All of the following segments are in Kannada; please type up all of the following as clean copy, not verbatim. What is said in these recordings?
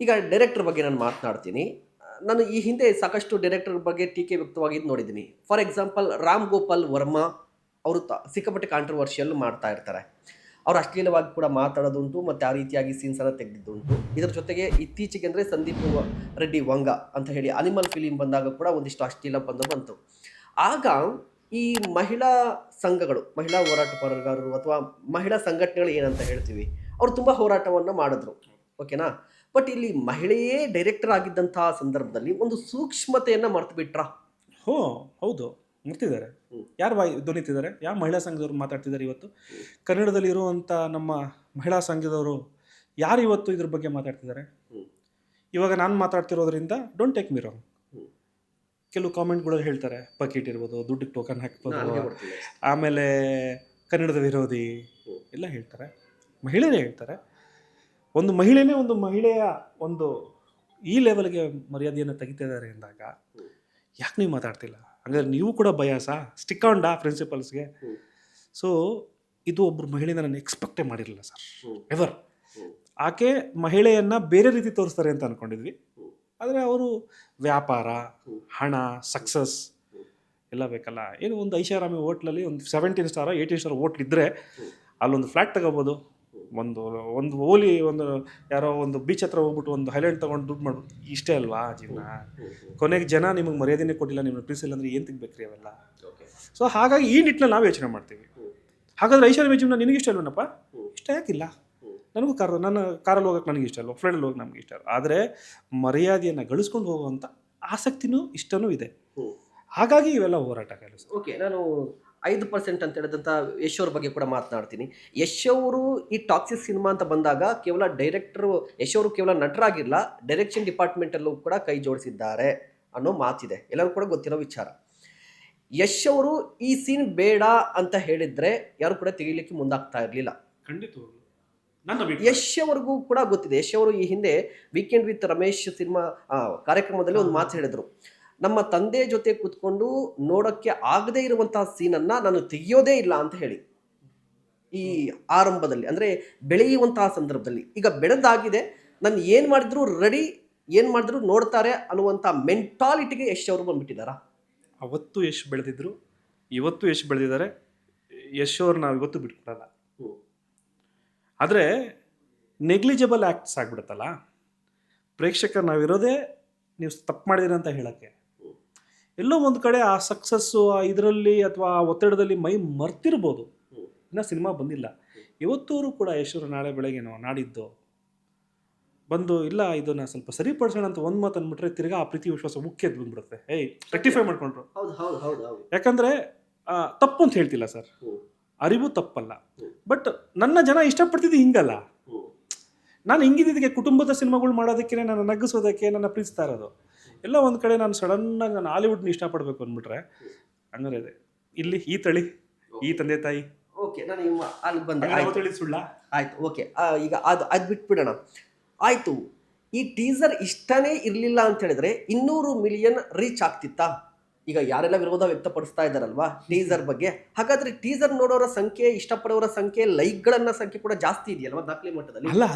ಈಗ ಡೈರೆಕ್ಟರ್ ಬಗ್ಗೆ ನಾನು ಮಾತನಾಡ್ತೀನಿ. ನಾನು ಈ ಹಿಂದೆ ಸಾಕಷ್ಟು ಡೈರೆಕ್ಟರ್ ಬಗ್ಗೆ ಟೀಕೆ ವ್ಯಕ್ತವಾಗಿದ್ದು ನೋಡಿದ್ದೀನಿ. ಫಾರ್ ಎಕ್ಸಾಂಪಲ್ ರಾಮ್ ಗೋಪಾಲ್ ವರ್ಮಾ ಅವರು ಸಿಕ್ಕಾಪಟ್ಟೆ ಕಾಂಟ್ರವರ್ಷಿಯಲ್ ಮಾಡ್ತಾ ಇರ್ತಾರೆ. ಅವ್ರು ಅಶ್ಲೀಲವಾಗಿ ಕೂಡ ಮಾತಾಡೋದುಂಟು ಮತ್ತು ಆ ರೀತಿಯಾಗಿ ಸೀನ್ಸನ್ನು ತೆಗೆದಿದ್ದುಂಟು. ಇದರ ಜೊತೆಗೆ ಇತ್ತೀಚೆಗೆ ಅಂದರೆ ಸಂದೀಪ್ ರೆಡ್ಡಿ ವಂಗ ಅಂತ ಹೇಳಿ ಅನಿಮಲ್ ಫಿಲಿಮ್ ಬಂದಾಗ ಕೂಡ ಒಂದಿಷ್ಟು ಅಶ್ಲೀಲ ಬಂತು. ಆಗ ಈ ಮಹಿಳಾ ಸಂಘಗಳು, ಮಹಿಳಾ ಹೋರಾಟಗಾರರು ಅಥವಾ ಮಹಿಳಾ ಸಂಘಟನೆಗಳು ಏನಂತ ಹೇಳ್ತೀವಿ, ಅವರು ತುಂಬ ಹೋರಾಟವನ್ನು ಮಾಡಿದ್ರು. ಓಕೆನಾ? ಬಟ್ ಇಲ್ಲಿ ಮಹಿಳೆಯೇ ಡೈರೆಕ್ಟರ್ ಆಗಿದ್ದಂತಹ ಸಂದರ್ಭದಲ್ಲಿ ಒಂದು ಸೂಕ್ಷ್ಮತೆಯನ್ನು ಮರ್ತು ಬಿಟ್ರಾ? ಹೌದು, ಮುರ್ತಿದ್ದಾರೆ. ಯಾರು ಧ್ವನಿತಿದ್ದಾರೆ? ಯಾವ ಮಹಿಳಾ ಸಂಘದವರು ಮಾತಾಡ್ತಿದ್ದಾರೆ ಇವತ್ತು? ಕನ್ನಡದಲ್ಲಿ ಇರುವಂಥ ನಮ್ಮ ಮಹಿಳಾ ಸಂಘದವರು ಯಾರು ಇವತ್ತು ಇದ್ರ ಬಗ್ಗೆ ಮಾತಾಡ್ತಿದ್ದಾರೆ? ಇವಾಗ ನಾನು ಮಾತಾಡ್ತಿರೋದ್ರಿಂದ ಡೋಂಟ್ ಟೇಕ್ ಮಿ ರಾಂಗ್, ಕೆಲವು ಕಾಮೆಂಟ್ಗಳು ಹೇಳ್ತಾರೆ, ಬಕೆಟ್ ಇರ್ಬೋದು, ದುಡ್ಡಿಗೆ ಟೋಕನ್ ಹಾಕ್ಬೋದು, ಆಮೇಲೆ ಕನ್ನಡದ ವಿರೋಧಿ ಎಲ್ಲ ಹೇಳ್ತಾರೆ. ಮಹಿಳೆಯೇ ಹೇಳ್ತಾರೆ. ಒಂದು ಮಹಿಳೆಯೇ ಒಂದು ಮಹಿಳೆಯ ಒಂದು ಈ ಲೆವೆಲ್ಗೆ ಮರ್ಯಾದೆಯನ್ನು ತೆಗಿತಾ ಇದ್ದಾರೆ ಅಂದಾಗ ಯಾಕೆ ನೀವು ಮಾತಾಡ್ತಿಲ್ಲ? ಹಂಗಾದ್ರೆ ನೀವು ಕೂಡ ಬಯಾಸ ಸ್ಟಿಕ್ ಆನ್ ಪ್ರಿನ್ಸಿಪಲ್ಸ್ಗೆ. ಸೊ ಇದು ಒಬ್ಬರು ಮಹಿಳೆಯಿಂದ ನಾನು ಎಕ್ಸ್ಪೆಕ್ಟೇ ಮಾಡಿರಲಿಲ್ಲ ಸರ್, ಎವರ್. ಆಕೆ ಮಹಿಳೆಯನ್ನು ಬೇರೆ ರೀತಿ ತೋರಿಸ್ತಾರೆ ಅಂತ ಅಂದ್ಕೊಂಡಿದ್ವಿ. ಆದರೆ ಅವರು ವ್ಯಾಪಾರ, ಹಣ, ಸಕ್ಸಸ್ ಎಲ್ಲ ಬೇಕಲ್ಲ. ಏನು ಒಂದು ಐಷಾರಾಮಿ ಹೋಟ್ಲಲ್ಲಿ ಒಂದು 17 ಸ್ಟಾರ್ 18 ಸ್ಟಾರ್ ಹೋಟ್ಲ್ ಇದ್ದರೆ ಅಲ್ಲೊಂದು ಫ್ಲ್ಯಾಟ್ ತಗೋಬೋದು, ಒಂದು ಓಲಿ ಒಂದು ಯಾರೋ ಒಂದು ಬೀಚ್ ಹತ್ರ ಹೋಗ್ಬಿಟ್ಟು ಒಂದು ಹೈಲ್ಯಾಂಡ್ ತೊಗೊಂಡು ದುಡ್ಡು ಮಾಡ್ಬೋದು. ಇಷ್ಟೇ ಅಲ್ವಾ ಜೀವನ? ಕೊನೆಗೆ ಜನ ನಿಮಗೆ ಮರ್ಯಾದೆನೇ ಕೊಟ್ಟಿಲ್ಲ, ನಿಮ್ಮನ್ನು ಪ್ರೀತಿಸಿಲ್ಲ ಅಂದರೆ ಏನು ತೆಗ್ಬೇಕ್ರಿ ಅವೆಲ್ಲ? ಸೊ ಹಾಗಾಗಿ ಈ ನಿಟ್ಟಿನಲ್ಲಿ ನಾವು ಯೋಚನೆ ಮಾಡ್ತೀವಿ. ಹಾಗಾದರೆ ಐಷಾರಾಮಿ ಜೀವನ ನಿನಗಿಷ್ಟ ಅಲ್ವೇನಪ್ಪ? ಇಷ್ಟ ಯಾಕಿಲ್ಲ? ನನಗೂ ನನ್ನ ಕಾರಲ್ಲಿ ಹೋಗೋಕೆ ನನಗೆ ಇಷ್ಟ ಅಲ್ವ, ಫ್ಲೈಟಲ್ಲಿ ಹೋಗೋಕೆ ನಮಗೆ ಇಷ್ಟ ಅಲ್ವ. ಆದರೆ ಮರ್ಯಾದೆಯನ್ನು ಗಳಿಸ್ಕೊಂಡು ಹೋಗುವಂಥ ಆಸಕ್ತಿನೂ ಇಷ್ಟನೂ ಇದೆ. ಹಾಗಾಗಿ ಇವೆಲ್ಲ ಹೋರಾಟ ಕೆಲಸ. ಓಕೆ, ನಾನು 5% ಅಂತ ಹೇಳಿದಂಥ ಯಶ್ ಅವ್ರ ಬಗ್ಗೆ ಕೂಡ ಮಾತನಾಡ್ತೀನಿ. ಯಶ್ ಅವರು ಈ ಟಾಕ್ಸಿಕ್ ಸಿನಿಮಾ ಅಂತ ಬಂದಾಗ ಕೇವಲ ಡೈರೆಕ್ಟರು, ಯಶ್ ಅವರು ಕೇವಲ ನಟರಾಗಿಲ್ಲ, ಡೈರೆಕ್ಷನ್ ಡಿಪಾರ್ಟ್ಮೆಂಟಲ್ಲೂ ಕೂಡ ಕೈ ಜೋಡಿಸಿದ್ದಾರೆ ಅನ್ನೋ ಮಾತಿದೆ, ಎಲ್ಲರೂ ಕೂಡ ಗೊತ್ತಿರೋ ವಿಚಾರ. ಯಶ್ ಅವರು ಈ ಸೀನ್ ಬೇಡ ಅಂತ ಹೇಳಿದ್ರೆ ಯಾರು ಕೂಡ ತೆಗಿಲಿಕ್ಕೆ ಮುಂದಾಗ್ತಾ ಇರಲಿಲ್ಲ. ಖಂಡಿತವಾಗ್ಲೂ ಯಶ್ ಅವ್ರಿಗೂ ಕೂಡ ಗೊತ್ತಿದೆ. ಯಶ್ ಅವರು ಈ ಹಿಂದೆ ವೀಕೆಂಡ್ ವಿತ್ ರಮೇಶ್ ಸಿನಿಮಾ ಕಾರ್ಯಕ್ರಮದಲ್ಲಿ ಒಂದು ಮಾತು ಹೇಳಿದ್ರು, ನಮ್ಮ ತಂದೆ ಜೊತೆ ಕೂತ್ಕೊಂಡು ನೋಡೋಕ್ಕೆ ಆಗದೇ ಇರುವಂತಹ ಸೀನನ್ನು ನಾನು ತೆಗೆಯೋದೇ ಇಲ್ಲ ಅಂತ ಹೇಳಿ. ಈ ಆರಂಭದಲ್ಲಿ ಅಂದರೆ ಬೆಳೆಯುವಂತಹ ಸಂದರ್ಭದಲ್ಲಿ, ಈಗ ಬೆಳೆದಾಗಿದೆ, ನಾನು ಏನು ಮಾಡಿದ್ರು ರೆಡಿ, ಏನು ಮಾಡಿದ್ರು ನೋಡ್ತಾರೆ ಅನ್ನುವಂಥ ಮೆಂಟಾಲಿಟಿಗೆ ಯಶ್ ಅವರು ಬಂದ್ಬಿಟ್ಟಿದ್ದಾರಾ? ಅವತ್ತು ಯಶ್ ಬೆಳೆದಿದ್ರು, ಇವತ್ತು ಯಶ್ ಬೆಳೆದಿದ್ದಾರೆ. ಯಶ್ ಅವ್ರು ನಾವು ಇವತ್ತು ಬಿಟ್ಕೊಡಲ್ಲ. ಆದರೆ ನೆಗ್ಲಿಜಿಬಲ್ ಆ್ಯಕ್ಟ್ಸ್ ಆಗ್ಬಿಡುತ್ತಲ್ಲ, ಪ್ರೇಕ್ಷಕರು ನಾವಿರೋದೇ ನೀವು ತಪ್ಪು ಮಾಡಿದಿರ ಅಂತ ಹೇಳೋಕ್ಕೆ. ಎಲ್ಲೋ ಒಂದು ಕಡೆ ಆ ಸಕ್ಸಸ್ಸು ಇದರಲ್ಲಿ ಅಥವಾ ಆ ಒತ್ತಡದಲ್ಲಿ ಮೈ ಮರ್ತಿರ್ಬೋದು, ಇನ್ನೂ ಸಿನಿಮಾ ಬಂದಿಲ್ಲ. ಇವತ್ತೂರು ಕೂಡ ಯಶೋರು ನಾಳೆ ಬೆಳಗ್ಗೆನೋ ನಾಡಿದ್ದು ಬಂದು ಇಲ್ಲ ಇದನ್ನು ಸ್ವಲ್ಪ ಸರಿಪಡಿಸೋಣ ಅಂತ ಒಂದು ಮಾತು ಅಂದ್ಬಿಟ್ರೆ ತಿರ್ಗಾ ಆ ಪ್ರೀತಿ ವಿಶ್ವಾಸ ಮುಖ್ಯ ಬಂದ್ಬಿಡುತ್ತೆ. ರೆಕ್ಟಿಫೈ ಮಾಡ್ಕೊಂಡ್ರು. ಯಾಕಂದರೆ ತಪ್ಪು ಅಂತ ಹೇಳ್ತಿಲ್ಲ ಸರ್, ಅರಿವು ತಪ್ಪಲ್ಲ. ಬಟ್ ನನ್ನ ಜನ ಇಷ್ಟಪಡ್ತಿದ್ದು ಹಿಂಗಲ್ಲ. ನಾನು ಹಿಂಗಿದ್ದಕ್ಕೆ ಕುಟುಂಬದ ಸಿನಿಮಾಗಳು ಮಾಡೋದಕ್ಕೆ, ನನ್ನ ನಗಿಸೋದಕ್ಕೆ ನನ್ನ ಪ್ರೀತಿಸ್ತಾ ಇರೋದು. ಎಲ್ಲ ಒಂದು ಕಡೆ ನಾನು ಸಡನ್ನಾಗಿ ನಾನು ಹಾಲಿವುಡ್ನ ಇಷ್ಟಪಡಬೇಕು ಅಂದ್ಬಿಟ್ರೆ ಹಂಗಾರೆ ಇದೆ ಇಲ್ಲಿ ಈ ತಳಿ, ಈ ತಂದೆ ತಾಯಿ. ಓಕೆ, ನಾನು ಅಲ್ಲಿ ಬಂದೆ, ಸುಳ್ಳ ಆಯ್ತು. ಓಕೆ, ಈಗ ಅದು ಬಿಟ್ಬಿಡೋಣ. ಆಯಿತು, ಈ ಟೀಸರ್ ಇಷ್ಟನೇ ಇರಲಿಲ್ಲ ಅಂತ ಹೇಳಿದ್ರೆ 200 ಮಿಲಿಯನ್ ರೀಚ್ ಆಗ್ತಿತ್ತಾ? ಈಗ ಯಾರೆಲ್ಲ ವಿರೋಧ ವ್ಯಕ್ತಪಡಿಸ್ತಾ ಇದ್ದಾರಲ್ವಾ ಟೀಸರ್ ಬಗ್ಗೆ, ಹಾಗಾದ್ರೆ ಟೀಸರ್ ನೋಡೋರ ಸಂಖ್ಯೆ, ಇಷ್ಟಪಡೋರ ಸಂಖ್ಯೆ, ಲೈಕ್ಗಳನ್ನ ಸಂಖ್ಯೆ ಕೂಡ ಜಾಸ್ತಿ ಇದೆಯಲ್ವಾ ದಾಖಲೆ ಮಟ್ಟದಲ್ಲಿ?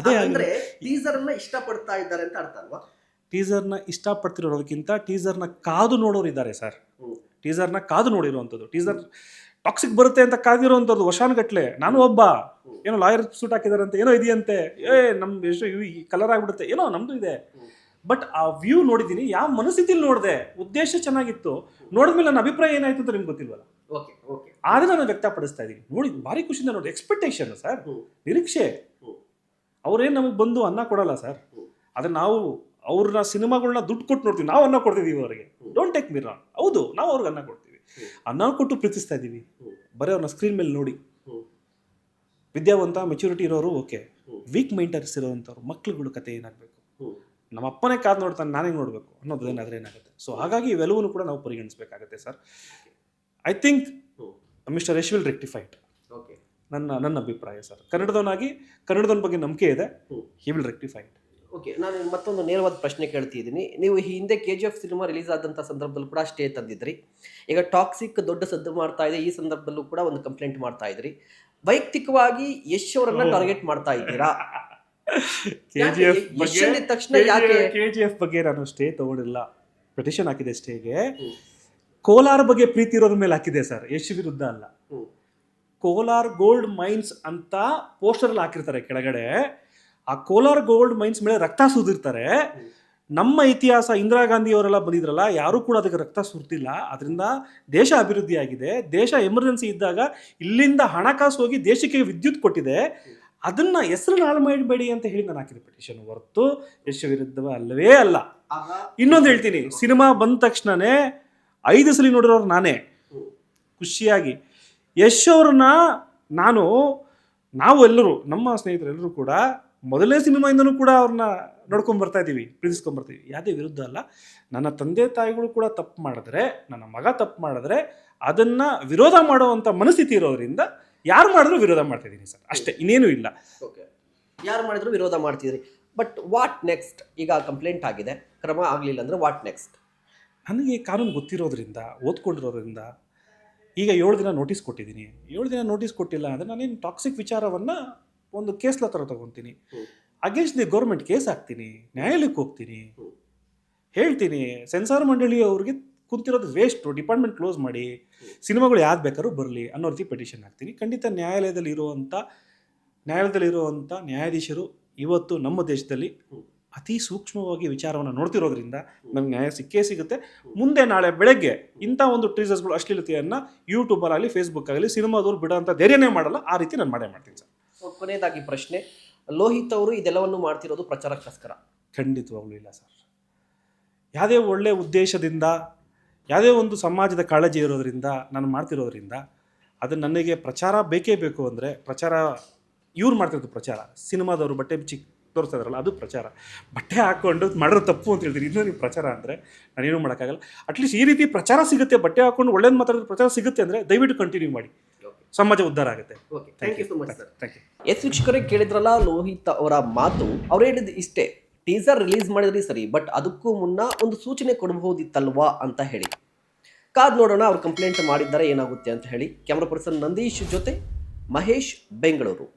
ಅಂದ್ರೆ ಟೀಸರ್ ಅನ್ನ ಇಷ್ಟಪಡ್ತಾ ಇದ್ದಾರೆ ಅಂತ ಅರ್ಥ ಅಲ್ವಾ? ಟೀಸರ್ನ ಇಷ್ಟಪಡ್ತಿರೋದಕ್ಕಿಂತ ಟೀಸರ್ನ ಕಾದು ನೋಡೋರು ಇದ್ದಾರೆ ಸರ್. ಟೀಸರ್ನ ಕಾದು ನೋಡಿರುವಂಥದ್ದು, ಟೀಸರ್ ಟಾಕ್ಸಿಕ್ ಬರುತ್ತೆ ಅಂತ ಕಾದಿರೋವಂಥದ್ದು ವರ್ಷಾನುಗಟ್ಲೆ. ನಾನು ಒಬ್ಬ ಏನೋ ಲಾಯರ್ ಸೂಟ್ ಹಾಕಿದಾರೆ ಅಂತ ಏನೋ ಇದೆಯಂತೆ, ನಮ್ದು ಎಷ್ಟು ಕಲರ್ ಆಗ್ಬಿಡುತ್ತೆ, ಏನೋ ನಮ್ದು ಇದೆ. ಬಟ್ ಆ ವ್ಯೂ ನೋಡಿದ್ದೀನಿ, ಯಾವ ಮನಸ್ಥಿತಿಲಿ ನೋಡಿದೆ, ಉದ್ದೇಶ ಚೆನ್ನಾಗಿತ್ತು, ನೋಡಿದ್ಮೇಲೆ ನನ್ನ ಅಭಿಪ್ರಾಯ ಏನಾಯ್ತು ಅಂತ ನಿಮ್ಗೆ ಗೊತ್ತಿಲ್ವಲ್ಲ. ಆದರೆ ನಾನು ವ್ಯಕ್ತಪಡಿಸ್ತಾ ಇದ್ದೀನಿ. ನೋಡಿ, ಭಾರಿ ಖುಷಿಯಿಂದ ನೋಡಿ, ಎಕ್ಸ್ಪೆಕ್ಟೇಷನ್ ಸರ್, ನಿರೀಕ್ಷೆ. ಅವ್ರೇನು ನಮಗೆ ಬಂದು ಅನ್ನ ಕೊಡಲ್ಲ ಸರ್, ಆದರೆ ನಾವು ಅವ್ರನ್ನ ಸಿನಿಮಾಗಳನ್ನ ದುಡ್ಡು ಕೊಟ್ಟು ನೋಡ್ತೀವಿ, ನಾವು ಅನ್ನ ಕೊಡ್ತಿದ್ದೀವಿ ಅವರಿಗೆ. ಡೋಂಟ್ ಟೇಕ್ ಮಿ ರಾಂಗ್, ಹೌದು ನಾವು ಅವ್ರಿಗೆ ಅನ್ನ ಕೊಡ್ತೀವಿ, ಅನ್ನ ಕೊಟ್ಟು ಪ್ರೀತಿಸ್ತಾ ಇದ್ದೀವಿ. ಬರೀ ಅವ್ರನ್ನ ಸ್ಕ್ರೀನ್ ಮೇಲೆ ನೋಡಿ. ವಿದ್ಯಾವಂತ ಮೆಚುರಿಟಿ ಇರೋರು ಓಕೆ, ವೀಕ್ ಮೈಂಡರ್ಸ್ ಇರೋವಂಥವ್ರು ಮಕ್ಳುಗಳು ಕತೆ ಏನಾಗಬೇಕು, ನಮ್ಮ ಅಪ್ಪನೇ ಕಾದು ನೋಡ್ತಾನೆ ನಾನೇನು ನೋಡಬೇಕು ಅನ್ನೋದೇನಾದ್ರೆ ಏನಾಗುತ್ತೆ. ಸೊ ಹಾಗಾಗಿ ಇವೆಲ್ಲವೂ ಕೂಡ ನಾವು ಪರಿಗಣಿಸಬೇಕಾಗುತ್ತೆ sir. I think mister Yash will rectified. ನನ್ನ ಅಭಿಪ್ರಾಯ ಸರ್. ಕನ್ನಡದವನಾಗಿ ಕನ್ನಡದವನ ಬಗ್ಗೆ ನಂಬಿಕೆ ಇದೆ, ಹಿ ವಿಲ್ ರೆಕ್ಟಿಫೈಡ್. ಓಕೆ, ನಾನು ಮತ್ತೊಂದು ನೇರವಾದ ಪ್ರಶ್ನೆ ಕೇಳ್ತಿದ್ದೀನಿ. ನೀವು ಹಿಂದೆ KGF ಸಿನಿಮಾ ರಿಲೀಸ್ ಆದಂಥ ಸಂದರ್ಭದಲ್ಲೂ ಕೂಡ ಸ್ಟೇ ತಂದಿದ್ರಿ. ಈಗ ಟಾಕ್ಸಿಕ್ ದೊಡ್ಡ ಸದ್ದು ಮಾಡ್ತಾ ಇದೆ, ಈ ಸಂದರ್ಭದಲ್ಲೂ ಕೂಡ ಒಂದು ಕಂಪ್ಲೇಂಟ್ ಮಾಡ್ತಾ ಇದ್ರಿ. ವೈಯಕ್ತಿಕವಾಗಿ ಯಶ್ ಅವರನ್ನ ಟಾರ್ಗೆಟ್ ಮಾಡ್ತಾ ಇದ್ದೀರಾ? KGF ಯಶ್ ಅಂದಿದ ತಕ್ಷಣ ಯಾಕೆ KGF ಬಗ್ಗೆ ನಾನು ಸ್ಟೇ ತಗೊಂಡಿಲ್ಲ, ಪೆಟಿಷನ್ ಹಾಕಿದೆ ಸ್ಟೇಗೆ. ಕೋಲಾರ ಬಗ್ಗೆ ಪ್ರೀತಿ ಇರೋದ್ರ ಮೇಲೆ ಹಾಕಿದೆ ಸರ್, ಯಶ್ ವಿರುದ್ಧ ಅಲ್ಲ. ಕೋಲಾರ್ ಗೋಲ್ಡ್ ಮೈನ್ಸ್ ಅಂತ ಪೋಸ್ಟರ್ ಅಲ್ಲಿ ಹಾಕಿರ್ತಾರೆ ಕೆಳಗಡೆ. ಆ ಕೋಲಾರ್ ಗೋಲ್ಡ್ ಮೈನ್ಸ್ ಮೇಲೆ ರಕ್ತ ಸುರಿದಿರ್ತಾರೆ. ನಮ್ಮ ಇತಿಹಾಸ, ಇಂದಿರಾ ಗಾಂಧಿ ಅವರೆಲ್ಲ ಬಂದಿದ್ರಲ್ಲ, ಯಾರು ಕೂಡ ಅದಕ್ಕೆ ರಕ್ತ ಸುರ್ತಿಲ್ಲ. ಅದರಿಂದ ದೇಶ ಅಭಿವೃದ್ಧಿ ಆಗಿದೆ. ದೇಶ ಎಮರ್ಜೆನ್ಸಿ ಇದ್ದಾಗ ಇಲ್ಲಿಂದ ಹಣಕಾಸು ಹೋಗಿ ದೇಶಕ್ಕೆ ವಿದ್ಯುತ್ ಕೊಟ್ಟಿದೆ. ಅದನ್ನ ಹೆಸರು ಹಾಳು ಮಾಡಬೇಡಿ ಅಂತ ಹೇಳಿ ನಾನು ಹಾಕಿದೆ ಪೆಟಿಷನ್, ಹೊರತು ಯಶ್ ವಿರುದ್ಧ ಅಲ್ಲವೇ ಅಲ್ಲ. ಇನ್ನೊಂದು ಹೇಳ್ತೀನಿ, ಸಿನಿಮಾ ಬಂದ ತಕ್ಷಣನೇ 5 ಸಲ ನೋಡಿರೋರು ನಾನೇ, ಖುಷಿಯಾಗಿ. ಯಶ್ ಅವ್ರನ್ನ ನಾವು ಎಲ್ಲರೂ, ನಮ್ಮ ಸ್ನೇಹಿತರೆಲ್ಲರೂ ಕೂಡ ಮೊದಲನೇ ಸಿನಿಮಾಯಿಂದನೂ ಕೂಡ ಅವ್ರನ್ನ ನೋಡ್ಕೊಂಡು ಬರ್ತಾ ಇದ್ದೀವಿ, ಪ್ರೀತಿಸ್ಕೊಂಡ್ಬರ್ತೀವಿ. ಯಾವುದೇ ವಿರುದ್ಧ ಅಲ್ಲ. ನನ್ನ ತಂದೆ ತಾಯಿಗಳು ಕೂಡ ತಪ್ಪು ಮಾಡಿದ್ರೆ, ನನ್ನ ಮಗ ತಪ್ಪು ಮಾಡಿದ್ರೆ ಅದನ್ನು ವಿರೋಧ ಮಾಡುವಂಥ ಮನಸ್ಥಿತಿ ಇರೋದ್ರಿಂದ ಯಾರು ಮಾಡಿದ್ರು ವಿರೋಧ ಮಾಡ್ತಾಯಿದ್ದೀನಿ ಸರ್, ಅಷ್ಟೇ, ಇನ್ನೇನು ಇಲ್ಲ. ಓಕೆ, ಯಾರು ಮಾಡಿದ್ರು ವಿರೋಧ ಮಾಡ್ತಿದ್ರಿ. But what next? ಈಗ ಕಂಪ್ಲೇಂಟ್ ಆಗಿದೆ, ಕ್ರಮ ಆಗಲಿಲ್ಲ ಅಂದರೆ ವಾಟ್ ನೆಕ್ಸ್ಟ್? ನನಗೆ ಕಾನೂನು ಗೊತ್ತಿರೋದ್ರಿಂದ, ಓದ್ಕೊಂಡಿರೋದ್ರಿಂದ ಈಗ 7 ದಿನ ನೋಟಿಸ್ ಕೊಟ್ಟಿದ್ದೀನಿ. 7 ದಿನ ನೋಟಿಸ್ ಕೊಟ್ಟಿಲ್ಲ ಅಂದರೆ ನಾನೇನು ಟಾಕ್ಸಿಕ್ ವಿಚಾರವನ್ನು ಒಂದು ಕೇಸ್ಲ ಥರ ತಗೊತೀನಿ, ಅಗೇನ್ಸ್ಟ್ ದಿ ಗೌರ್ಮೆಂಟ್ ಕೇಸ್ ಹಾಕ್ತೀನಿ, ನ್ಯಾಯಾಲಯಕ್ಕೆ ಹೋಗ್ತೀನಿ, ಹೇಳ್ತೀನಿ ಸೆನ್ಸಾರ್ ಮಂಡಳಿ ಅವ್ರಿಗೆ ಕುಂತಿರೋದು ವೇಸ್ಟು, ಡಿಪಾರ್ಟ್ಮೆಂಟ್ ಕ್ಲೋಸ್ ಮಾಡಿ, ಸಿನಿಮಾಗಳು ಯಾವ್ದು ಬೇಕಾದ್ರೂ ಬರಲಿ ಅನ್ನೋ ರೀತಿ ಪೆಟಿಷನ್ ಹಾಕ್ತೀನಿ. ಖಂಡಿತ ನ್ಯಾಯಾಲಯದಲ್ಲಿ ಇರುವಂಥ ನ್ಯಾಯಾಧೀಶರು ಇವತ್ತು ನಮ್ಮ ದೇಶದಲ್ಲಿ ಅತಿ ಸೂಕ್ಷ್ಮವಾಗಿ ವಿಚಾರವನ್ನು ನೋಡ್ತಿರೋದ್ರಿಂದ ನಮ್ಗೆ ನ್ಯಾಯ ಸಿಗುತ್ತೆ. ಮುಂದೆ ನಾಳೆ ಬೆಳಗ್ಗೆ ಇಂಥ ಒಂದು ಟ್ರೀಸರ್ಸ್ಗಳು, ಅಶ್ಲೀಲತೆಯನ್ನು ಯೂಟ್ಯೂಬಲ್ಲಿ, ಫೇಸ್ಬುಕ್ಕಲ್ಲಿ ಸಿನಿಮಾದವ್ರು ಬಿಡೋ ಅಂತ ಧೈರ್ಯನೇ ಮಾಡಲ್ಲ. ಆ ರೀತಿ ನಾನು ಮಾಡ್ತೀನಿ ಸರ್. ಕೊನೆಯದಾಗಿ ಪ್ರಶ್ನೆ, ಲೋಹಿತ್ ಅವರು ಇದೆಲ್ಲವನ್ನು ಮಾಡ್ತಿರೋದು ಪ್ರಚಾರಕ್ಕೋಸ್ಕರ? ಖಂಡಿತವಾಗ್ಲೂ ಇಲ್ಲ ಸರ್. ಯಾವುದೇ ಒಳ್ಳೆಯ ಉದ್ದೇಶದಿಂದ, ಯಾವುದೇ ಒಂದು ಸಮಾಜದ ಕಾಳಜಿ ಇರೋದ್ರಿಂದ ನಾನು ಮಾಡ್ತಿರೋದ್ರಿಂದ, ಅದು ನನಗೆ ಪ್ರಚಾರ ಬೇಕೇ ಬೇಕು. ಅಂದರೆ ಪ್ರಚಾರ ಇವ್ರು ಮಾಡ್ತಿರೋದು ಪ್ರಚಾರ, ಸಿನಿಮಾದವರು ಬಟ್ಟೆ ಬಿಚ್ಚಿ ತೋರಿಸ್ತಾ ಇದ್ರಲ್ಲ ಅದು ಪ್ರಚಾರ. ಬಟ್ಟೆ ಹಾಕ್ಕೊಂಡು ಮಾಡಿರೋ ತಪ್ಪು ಅಂತ ಹೇಳ್ತೀನಿ, ಇನ್ನೂ ನೀವು ಪ್ರಚಾರ ಅಂದರೆ ನಾನೇನು ಮಾಡೋಕ್ಕಾಗಲ್ಲ. ಅಟ್ಲೀಸ್ಟ್ ಈ ರೀತಿ ಪ್ರಚಾರ ಸಿಗುತ್ತೆ, ಬಟ್ಟೆ ಹಾಕ್ಕೊಂಡು ಒಳ್ಳೇದು ಮಾತಾಡಿದ್ರೆ ಪ್ರಚಾರ ಸಿಗುತ್ತೆ ಅಂದರೆ ದಯವಿಟ್ಟು ಕಂಟಿನ್ಯೂ ಮಾಡಿ, ಸಮಾಜ ಉದ್ಧಾರ ಆಗುತ್ತೆ. Thank you so much sir. Thank you. Yes ವೀಕ್ಷಕರೇ, ಕೇಳಿದ್ರಲ್ಲ ಲೋಹಿತ್ ಅವರ ಮಾತು. ಅವ್ರು ಹೇಳಿದ್ದು ಇಷ್ಟೇ, ಟೀಸರ್ ರಿಲೀಸ್ ಮಾಡಿದ್ರಿ ಸರಿ, ಬಟ್ ಅದಕ್ಕೂ ಮುನ್ನ ಒಂದು ಸೂಚನೆ ಕೊಡಬಹುದಿತ್ತಲ್ವಾ ಅಂತ ಹೇಳಿ. ಕಾದ್ ನೋಡೋಣ ಅವ್ರು ಕಂಪ್ಲೇಂಟ್ ಮಾಡಿದ್ದಾರೆ ಏನಾಗುತ್ತೆ ಅಂತ ಹೇಳಿ. ಕ್ಯಾಮ್ರಾ ಪರ್ಸನ್ ನಂದೀಶ್ ಜೊತೆ ಮಹೇಶ್, ಬೆಂಗಳೂರು.